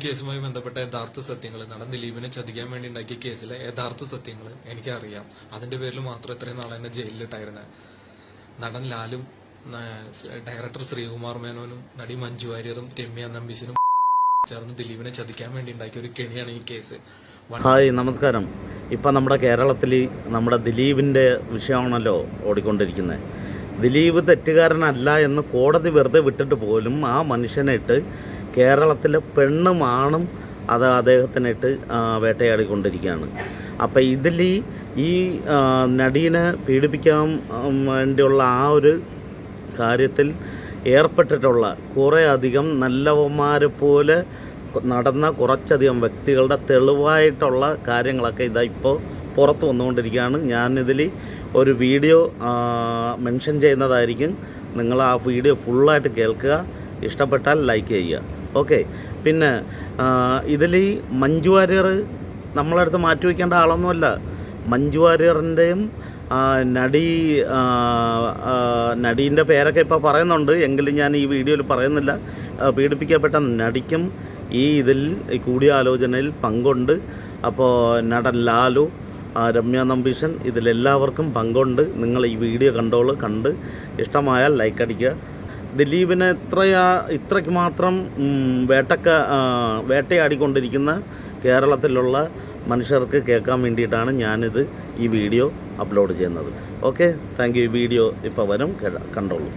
കേസുമായി ബന്ധപ്പെട്ട യഥാർത്ഥ സത്യങ്ങൾ, നടൻ ദിലീപിനെ ചതിക്കാൻ വേണ്ടി ഉണ്ടാക്കിയ കേസിലെ യഥാർത്ഥ സത്യങ്ങൾ എനിക്കറിയാം. അതിന്റെ പേരിൽ മാത്രം ഇത്രയും നാളെ എന്നെ ജയിലിലിട്ടായിരുന്നത്. നടൻ ലാലും, ഡയറക്ടർ ശ്രീകുമാർ മേനോനും, നടി മഞ്ജു വാര്യറും, രമ്യ നമ്പീശനും ചേർന്ന് ദിലീപിനെ ചതിക്കാൻ വേണ്ടി ഉണ്ടാക്കിയ ഒരു കെണിയാണ് ഈ കേസ്. ഹായ്, നമസ്കാരം. ഇപ്പം നമ്മുടെ കേരളത്തിൽ നമ്മുടെ ദിലീപിൻ്റെ വിഷയമാണല്ലോ ഓടിക്കൊണ്ടിരിക്കുന്നത്. ദിലീപ് തെറ്റുകാരനല്ല എന്ന് കോടതി വെറുതെ വിട്ടിട്ട് പോലും ആ മനുഷ്യനിട്ട് കേരളത്തിലെ പെണ്ണും ആണും അത് അദ്ദേഹത്തിനിട്ട് വേട്ടയാടിക്കൊണ്ടിരിക്കുകയാണ്. അപ്പം ഇതിൽ ഈ നടീനെ പീഡിപ്പിക്കാൻ വേണ്ടിയുള്ള ആ ഒരു കാര്യത്തിൽ ഏർപ്പെട്ടിട്ടുള്ള കുറേ അധികം നല്ലവന്മാരെ പോലെ നടന്ന കുറച്ചധികം വ്യക്തികളുടെ തെളിവായിട്ടുള്ള കാര്യങ്ങളൊക്കെ ഇതാ ഇപ്പോൾ പുറത്ത് വന്നുകൊണ്ടിരിക്കുകയാണ്. ഞാനിതിൽ ഒരു വീഡിയോ മെൻഷൻ ചെയ്യുന്നതായിരിക്കും. നിങ്ങൾ ആ വീഡിയോ ഫുള്ളായിട്ട് കേൾക്കുക, ഇഷ്ടപ്പെട്ടാൽ ലൈക്ക് ചെയ്യുക. ഓക്കെ. പിന്നെ ഇതിൽ മഞ്ജു വാര്യർ നമ്മളടുത്ത് മാറ്റിവെക്കേണ്ട ആളൊന്നുമല്ല. മഞ്ജു വാര്യറിൻ്റെയും നടീൻ്റെ പേരൊക്കെ ഇപ്പോൾ പറയുന്നുണ്ട്, എങ്കിലും ഞാൻ ഈ വീഡിയോയിൽ പറയുന്നില്ല. പീഡിപ്പിക്കപ്പെട്ട നടിക്കും ഇതിൽ കൂടിയാലോചനയിൽ പങ്കുണ്ട്. അപ്പോൾ നടൻ ലാലു, രമ്യ നമ്പീശൻ, ഇതിലെല്ലാവർക്കും പങ്കുണ്ട്. നിങ്ങൾ ഈ വീഡിയോ കണ്ട് ഇഷ്ടമായാൽ ലൈക്ക് അടിക്കുക. ദിലീപിനെ ഇത്രയ്ക്ക് മാത്രം വേട്ടയാടിക്കൊണ്ടിരിക്കുന്ന കേരളത്തിലുള്ള മനുഷ്യർക്ക് കേൾക്കാൻ വേണ്ടിയിട്ടാണ് ഞാനിത് ഈ വീഡിയോ അപ്ലോഡ് ചെയ്യുന്നത്. Okay, thank you. ഈ വീഡിയോ ഇപ്പോൾ വരും, കണ്ടോളൂ.